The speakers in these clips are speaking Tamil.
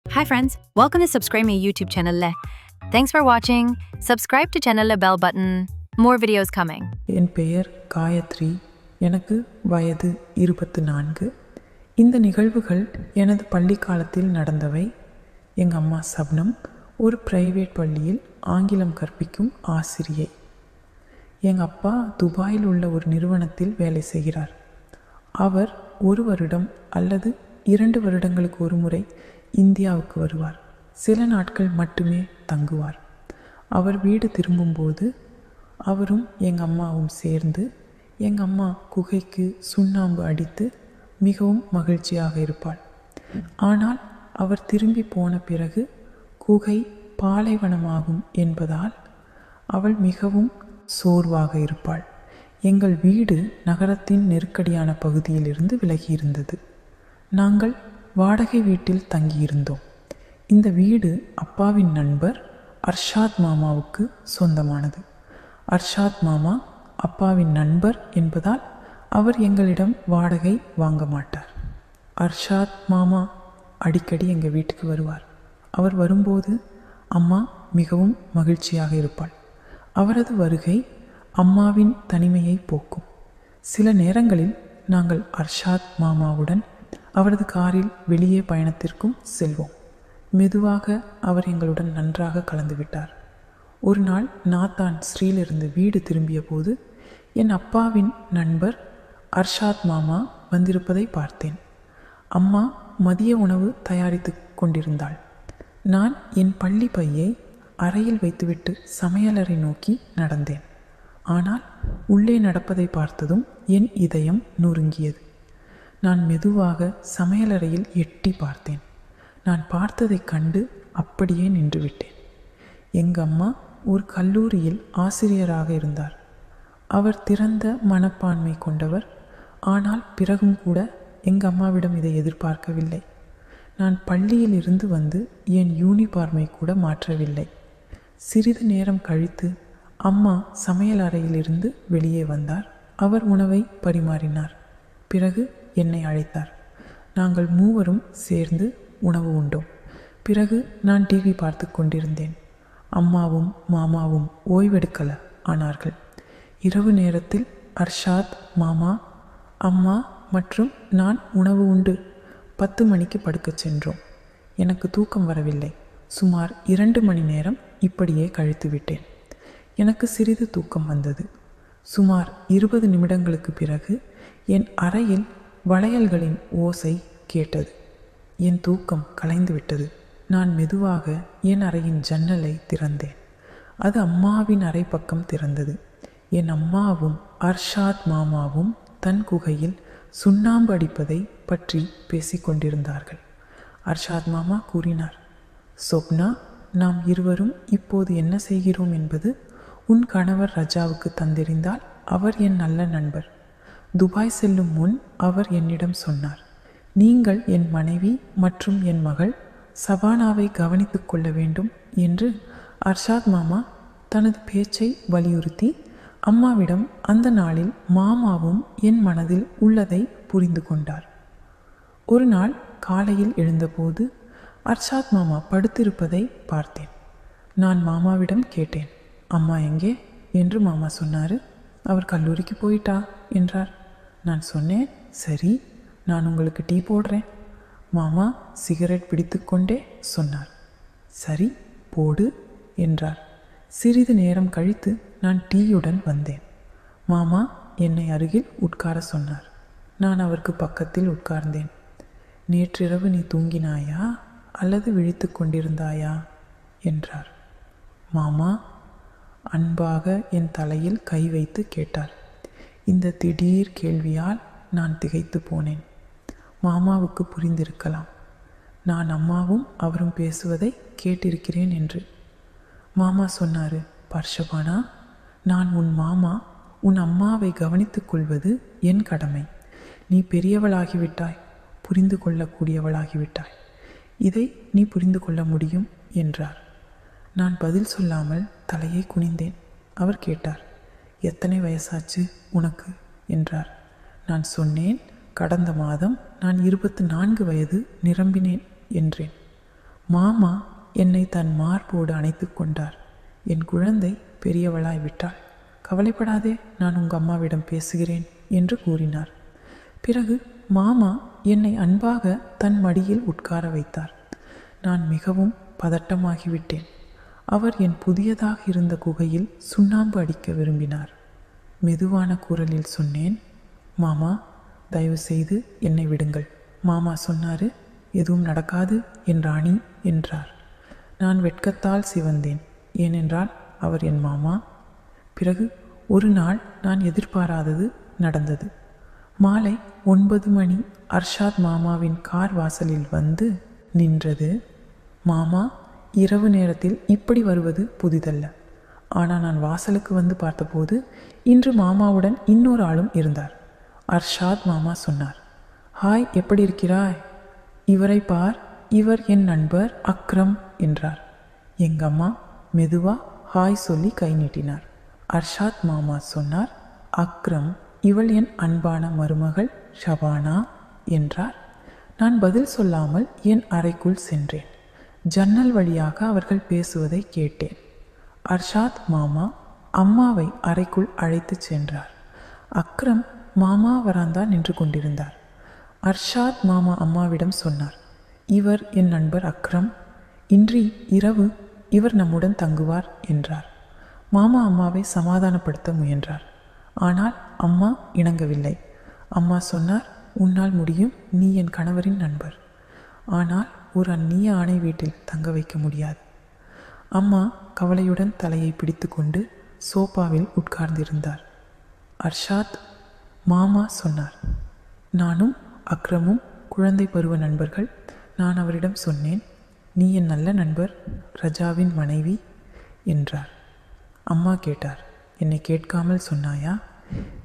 Hi friends, welcome to Subscribe Me YouTube channel. Thanks for watching. Subscribe to channel bell button. More videos coming. என் பெயர் காயத்ரி. எனக்கு வயது 24. இந்த நிகழ்வுகள் எனது பள்ளி காலத்தில் நடந்தவை. எங்கள் அம்மா சப்னம் ஒரு பிரைவேட் பள்ளியில் ஆங்கிலம் கற்பிக்கும் ஆசிரியை. எங்கள் அப்பா துபாயில் உள்ள ஒரு நிறுவனத்தில் வேலை செய்கிறார். அவர் 1 வருடம் அல்லது 2 வருடங்களுக்கு ஒரு முறை இந்தியாவுக்கு வருவார். சில நாட்கள் மட்டுமே தங்குவார். அவர் வீடு திரும்பும்போது அவரும் எங்கள் அம்மாவும் சேர்ந்து எங்கள் அம்மா குகைக்கு சுண்ணாம்பு அடித்து மிகவும் மகிழ்ச்சியாக இருப்பாள். ஆனால் அவர் திரும்பி போன பிறகு குகை பாலைவனமாகும் என்பதால் அவள் மிகவும் சோர்வாக இருப்பாள். எங்கள் வீடு நகரத்தின் நெருக்கடியான பகுதியிலிருந்து விலகியிருந்தது. நாங்கள் வாடகை வீட்டில் தங்கியிருந்தோம். இந்த வீடு அப்பாவின் நண்பர் அர்ஷாத் மாமாவுக்கு சொந்தமானது. அர்ஷாத் மாமா அப்பாவின் நண்பர் என்பதால் அவர் எங்களிடம் வாடகை வாங்க மாட்டார். அர்ஷாத் மாமா அடிக்கடி எங்கள் வீட்டுக்கு வருவார். அவர் வரும்போது அம்மா மிகவும் மகிழ்ச்சியாக இருப்பாள். அவரது வருகை அம்மாவின் தனிமையை போக்கும். சில நேரங்களில் நாங்கள் அர்ஷாத் மாமாவுடன் அவரது காரில் வெளியே பயணத்திற்கும் செல்வோம். மெதுவாக அவர் எங்களுடன் நன்றாக கலந்துவிட்டார். ஒரு நாள் நான் ஸ்ரீலிருந்து வீடு திரும்பிய போது என் அப்பாவின் நண்பர் அர்ஷாத் மாமா வந்திருப்பதை பார்த்தேன். அம்மா மதிய உணவு தயாரித்து கொண்டிருந்தாள். நான் என் பள்ளி பையை அறையில் வைத்துவிட்டு சமையலறை நோக்கி நடந்தேன். ஆனால் உள்ளே நடப்பதை பார்த்ததும் என் இதயம் நொறுங்கியது. நான் மெதுவாக சமையலறையில் எட்டி பார்த்தேன். நான் பார்த்ததை கண்டு அப்படியே நின்றுவிட்டேன். எங்கள் அம்மா ஒரு கல்லூரியில் ஆசிரியராக இருந்தார். அவர் திறந்த மனப்பான்மை கொண்டவர். ஆனால் பிறகும் கூட எங்கள் அம்மாவிடம் இதை எதிர்பார்க்கவில்லை. நான் பள்ளியில் இருந்து வந்து என் யூனிஃபார்மை கூட மாற்றவில்லை. சிறிது நேரம் கழித்து அம்மா சமையல் அறையிலிருந்து வெளியே வந்தார். அவர் உணவை பரிமாறினார். பிறகு என்னை அழைத்தார். நாங்கள் மூவரும் சேர்ந்து உணவு உண்டோம். பிறகு நான் டிவி பார்த்து கொண்டிருந்தேன். அம்மாவும் மாமாவும் ஓய்வெடுக்கல ஆனார்கள். இரவு நேரத்தில் அர்ஷாத் மாமா, அம்மா மற்றும் நான் உணவு உண்டு 10 மணிக்கு படுக்கச் சென்றோம். எனக்கு தூக்கம் வரவில்லை. சுமார் 2 மணி நேரம் இப்படியே கழித்து விட்டேன். எனக்கு சிறிது தூக்கம் வந்தது. சுமார் 20 நிமிடங்களுக்கு பிறகு என் அறையில் வளையல்களின் ஓசை கேட்டது. என் தூக்கம் கலைந்து விட்டது. நான் மெதுவாக என் அறையின் ஜன்னலை திறந்தேன். அது அம்மாவின் அறை பக்கம் திறந்தது. என் அம்மாவும் அர்ஷாத் மாமாவும் தன் குகையில் சுண்ணாம்பு அடிப்பதை பற்றி பேசிக்கொண்டிருந்தார்கள். அர்ஷாத் மாமா கூறினார், சொப்னா, நாம் இருவரும் இப்போது என்ன செய்கிறோம் என்பது உன் கணவர் ரஜாவுக்கு தந்தெறிந்தால் அவர் என் நல்ல நண்பர். துபாய் செல்லும் முன் அவர் என்னிடம் சொன்னார், நீங்கள் என் மனைவி மற்றும் என் மகள் சபானாவை கவனித்து கொள்ள வேண்டும் என்று. அர்ஷாத் மாமா தனது பேச்சை வலியுறுத்தி அம்மாவிடம் அந்த நாளில் மாமாவும் என் மனதில் உள்ளதை புரிந்து கொண்டார். ஒரு நாள் காலையில் எழுந்தபோது அர்ஷாத் மாமா படுத்திருப்பதை பார்த்தேன். நான் மாமாவிடம் கேட்டேன், அம்மா எங்கே என்று. மாமா சொன்னார், அவர் கல்லூரிக்கு போயிட்டா என்றார். நான் சொன்னேன், சரி, நான் உங்களுக்கு டீ போடுறேன். மாமா சிகரெட் பிடித்து கொண்டே சொன்னார், சரி போடு என்றார். சிறிது நேரம் கழித்து நான் டீயுடன் வந்தேன். மாமா என்னை அருகில் உட்கார சொன்னார். நான் அவருக்கு பக்கத்தில் உட்கார்ந்தேன். நேற்றிரவு நீ தூங்கினாயா அல்லது விழித்து கொண்டிருந்தாயா என்றார். மாமா அன்பாக என் தலையில் கை வைத்து கேட்டார். இந்த திடீர் கேள்வியால் நான் திகைத்து போனேன். மாமாவுக்கு புரிந்திருக்கலாம், நான் அம்மாவும் அவரும் பேசுவதை கேட்டிருக்கிறேன் என்று. மாமா சொன்னார், பர்ஷபானா, நான் உன் மாமா. உன் அம்மாவை கவனித்துக் கொள்வது என் கடமை. நீ பெரியவளாகிவிட்டாய், புரிந்து கொள்ளக்கூடியவளாகிவிட்டாய். இதை நீ புரிந்து கொள்ள முடியும் என்றார். நான் பதில் சொல்லாமல் தலையை குனிந்தேன். அவர் கேட்டார், எத்தனை வயசாச்சு உனக்கு என்றார். நான் சொன்னேன், கடந்த மாதம் நான் 24 வயது நிரம்பினேன் என்றேன். மாமா என்னை தன் மார்போடு அணைத்து கொண்டார். என் குழந்தை பெரியவளாய் விட்டாள், கவலைப்படாதே, நான் உங்கள் அம்மாவிடம் பேசுகிறேன் என்று கூறினார். பிறகு மாமா என்னை அன்பாக தன் மடியில் உட்கார வைத்தார். நான் மிகவும் பதட்டமாகிவிட்டேன். அவர் என் புதியதாக இருந்த குகையில் சுண்ணாம்பு அடிக்க விரும்பினார். மெதுவான குரலில் சொன்னேன், மாமா, தயவு செய்து என்னை விடுங்கள். மாமா சொன்னாரு, எதுவும் நடக்காது என் ராணி என்றார். நான் வெட்கத்தால் சிவந்தேன், ஏனென்றால் அவர் என் மாமா. பிறகு ஒரு நாள் நான் எதிர்பாராதது நடந்தது. மாலை 9 மணி அர்ஷாத் மாமாவின் கார் வாசலில் வந்து நின்றது. மாமா இரவு நேரத்தில் இப்படி வருவது புதிதல்ல. ஆனால் நான் வாசலுக்கு வந்து பார்த்தபோது இன்று மாமாவுடன் இன்னொரு ஆளும் இருந்தார். அர்ஷாத் மாமா சொன்னார், ஹாய், எப்படி இருக்கிறாய்? இவரை பார், இவர் என் நண்பர் அக்ரம் என்றார். எங்கம்மா மெதுவா ஹாய் சொல்லி கை நீட்டினார். அர்ஷாத் மாமா சொன்னார், அக்ரம், இவள் என் அன்பான மருமகள் ஷபானா என்றார். நான் பதில் சொல்லாமல் என் அறைக்குள் சென்றேன். ஜன்னல் வழியாக அவர்கள் பேசுவதை கேட்டேன். அர்ஷாத் மாமா அம்மாவை அறைக்குள் அழைத்து சென்றார். அக்ரம் மாமா வராந்தா நின்று கொண்டிருந்தார். அர்ஷாத் மாமா அம்மாவிடம் சொன்னார், இவர் என் நண்பர் அக்ரம், இன்றி இரவு இவர் நம்முடன் தங்குவார் என்றார். மாமா அம்மாவை சமாதானப்படுத்த முயன்றார். ஆனால் அம்மா இணங்கவில்லை. அம்மா சொன்னார், உன்னால் முடியும், நீ என் கணவரின் நண்பர். ஆனால் ஒரு அந்நிய ஆணை வீட்டில் தங்க வைக்க முடியாது. அம்மா கவலையுடன் தலையை பிடித்து கொண்டு சோபாவில் உட்கார்ந்திருந்தார். அர்ஷாத் மாமா சொன்னார், நானும் அக்ரமும் குழந்தை பருவ நண்பர்கள். நான் அவரிடம் சொன்னேன், நீ என் நல்ல நண்பர், ரஜாவின் மனைவி என்றார். அம்மா கேட்டார், என்னை கேட்காமல் சொன்னாயா?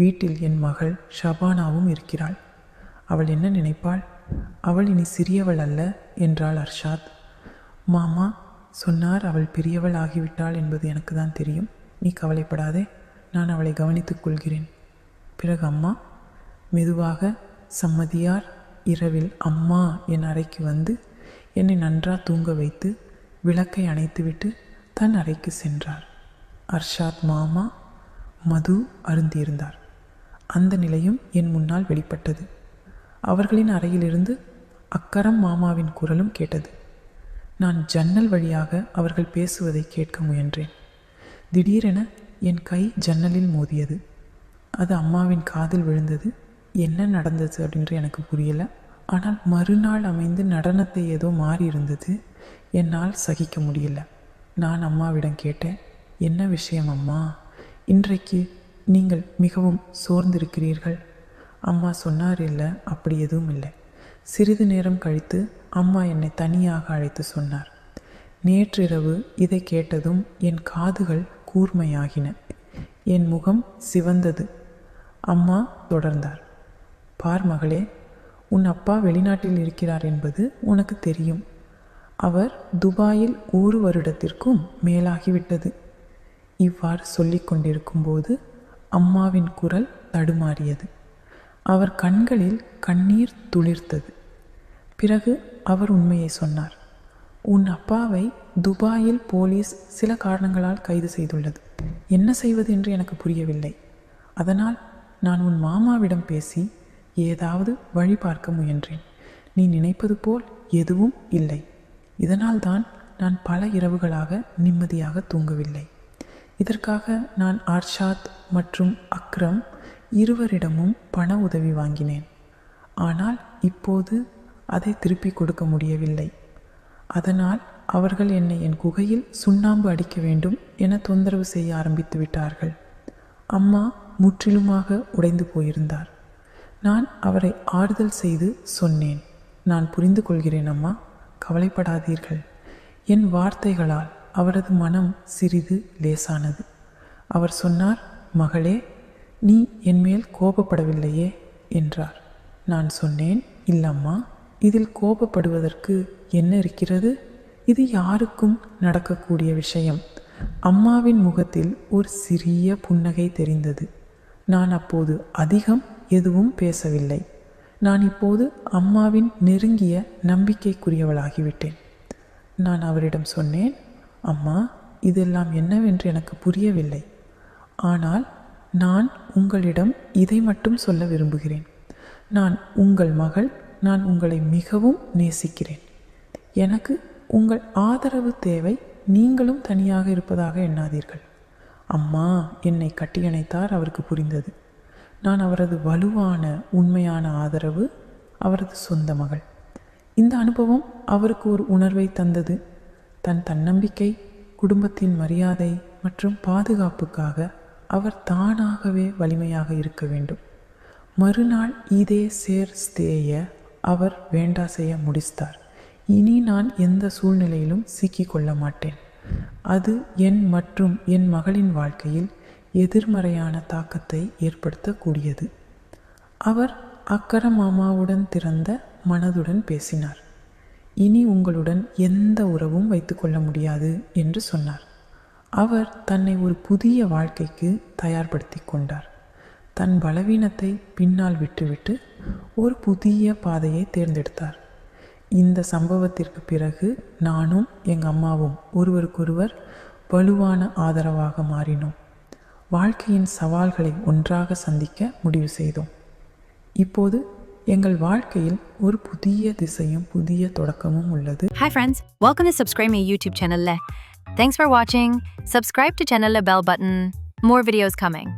வீட்டில் என் மகள் ஷபானாவும் இருக்கிறாள். அவள் என்ன நினைப்பாள்? அவள் இனி சிறியவள் அல்ல என்றாள் அர்ஷாத். மாமா சொன்னார், அவள் பெரியவள் ஆகிவிட்டாள் என்பது எனக்கு தான் தெரியும். நீ கவலைப்படாதே, நான் அவளை கவனித்துக் கொள்கிறேன். பிறகு அம்மா மெதுவாக சம்மதியார் இரவில் அம்மா என் அறைக்கு வந்து என்னை நன்றா தூங்க வைத்து விளக்கை அணைத்துவிட்டு தன் அறைக்கு சென்றார். அர்ஷாத் மாமா மது அருந்தியிருந்தார். அந்த நிலையும் என் முன்னால் வெளிப்பட்டது. அவர்களின் அறையிலிருந்து அக்கரம் மாமாவின் குரலும் கேட்டது. நான் ஜன்னல் வழியாக அவர்கள் பேசுவதை கேட்க முயன்றேன். திடீரென என் கை ஜன்னலில் மோதியது. அது அம்மாவின் காதில் விழுந்தது. என்ன நடந்தது அப்படின்று எனக்கு புரியலை. ஆனால் மறுநாள் அமைந்து நடனத்தை ஏதோ மாறி இருந்தது. என்னால் சகிக்க முடியல. நான் அம்மாவிடம் கேட்டேன், என்ன விஷயம் அம்மா? இன்றைக்கு நீங்கள் மிகவும் சோர்ந்திருக்கிறீர்கள். அம்மா சொன்னார், இல்லை, அப்படி எதுவும் இல்லை. சிறிது நேரம் கழித்து அம்மா என்னை தனியாக அழைத்து சொன்னார். நேற்றிரவு இதை கேட்டதும் என் காதுகள் கூர்மையாகின. என் முகம் சிவந்தது. அம்மா தொடர்ந்தார், பார் மகளே, உன் அப்பா வெளிநாட்டில் இருக்கிறார் என்பது உனக்கு தெரியும். அவர் துபாயில் 1 வருடத்திற்கும் மேலாகிவிட்டது. இவ்வாறு சொல்லிக் கொண்டிருக்கும்போது அம்மாவின் குரல் தடுமாறியது. அவர் கண்களில் கண்ணீர் துளிர்த்தது. பிறகு அவர் உண்மையை சொன்னார். உன் அப்பாவை துபாயில் போலீஸ் சில காரணங்களால் கைது செய்துள்ளது. என்ன செய்வது என்று எனக்கு புரியவில்லை. அதனால் நான் உன் மாமாவிடம் பேசி ஏதாவது வழி பார்க்க முயன்றேன். நீ நினைப்பது போல் எதுவும் இல்லை. இதனால்தான் நான் பல இரவுகளாக நிம்மதியாக தூங்கவில்லை. இதற்காக நான் அர்ஷாத் மற்றும் அக்ரம் இருவரிடமும் பண உதவி வாங்கினேன். ஆனால் இப்போது அதை திருப்பி கொடுக்க முடியவில்லை. அதனால் அவர்கள் என்னை என் குகையில் சுண்ணாம்பு அடிக்க வேண்டும் என தொந்தரவு செய்ய ஆரம்பித்து விட்டார்கள். அம்மா முற்றிலுமாக உடைந்து போயிருந்தார். நான் அவரை ஆறுதல் செய்து சொன்னேன், நான் புரிந்து கொள்கிறேன் அம்மா, கவலைப்படாதீர்கள். என் வார்த்தைகளால் அவரது மனம் சிறிது லேசானது. அவர் சொன்னார், மகளே, நீ என்மேல் கோபப்படவில்லையே என்றார். நான் சொன்னேன், இல்லம்மா, இதில் கோபப்படுவதற்கு என்ன இருக்கிறது? இது யாருக்கும் நடக்கக்கூடிய விஷயம். அம்மாவின் முகத்தில் ஒரு சிறிய புன்னகை தெரிந்தது. நான் அப்போது அதிகம் எதுவும் பேசவில்லை. நான் இப்போது அம்மாவின் நெருங்கிய நம்பிக்கைக்குரியவளாகிவிட்டேன். நான் அவரிடம் சொன்னேன், அம்மா, இதெல்லாம் என்னவென்று எனக்கு புரியவில்லை. ஆனால் நான் உங்களிடம் இதை மட்டும் சொல்ல விரும்புகிறேன். நான் உங்கள் மகள். நான் உங்களை மிகவும் நேசிக்கிறேன். எனக்கு உங்கள் ஆதரவு தேவை. நீங்களும் தனியாக இருப்பதாக எண்ணாதீர்கள். அம்மா என்னை கட்டியணைத்தார். அவருக்கு புரிந்தது. நான் அவரது வலுவான உண்மையான ஆதரவு, அவரது சொந்த மகள். இந்த அனுபவம் அவருக்கு ஒரு உணர்வை தந்தது. தன் தன்னம்பிக்கை, குடும்பத்தின் மரியாதை மற்றும் பாதுகாப்புக்காக அவர் தானாகவே வலிமையாக இருக்க வேண்டும். மறுநாள் இதே சேர்ஸ்தேய அவர் வேண்டா செய்ய முடித்தார். இனி நான் எந்த சூழ்நிலையிலும் சிக்கிக்கொள்ள மாட்டேன். அது என் மற்றும் என் மகளின் வாழ்க்கையில் எதிர்மறையான தாக்கத்தை ஏற்படுத்தக்கூடியது. அவர் அக்கர மாமாவுடன் திறந்த மனதுடன் பேசினார். இனி உங்களுடன் எந்த உறவும் வைத்துக்கொள்ள முடியாது என்று சொன்னார். அவர் தன்னை ஒரு புதிய வாழ்க்கைக்கு தயார்படுத்தி கொண்டார். தன் பலவீனத்தை பின்னால் விட்டுவிட்டு ஒரு புதிய பாதையை தேர்ந்தெடுத்தார். இந்த சம்பவத்திற்கு பிறகு நானும் எங்கள் அம்மாவும் ஒருவருக்கொருவர் வலுவான ஆதரவாக மாறினோம். வாழ்க்கையின் சவால்களை ஒன்றாக சந்திக்க முடிவு செய்தோம். இப்போது எங்கள் வாழ்க்கையில் ஒரு புதிய திசையும் புதிய தொடக்கமும் உள்ளது. Hi friends, welcome to subscribe my YouTube channel. Thanks for watching. Subscribe to channel bell button. More videos coming.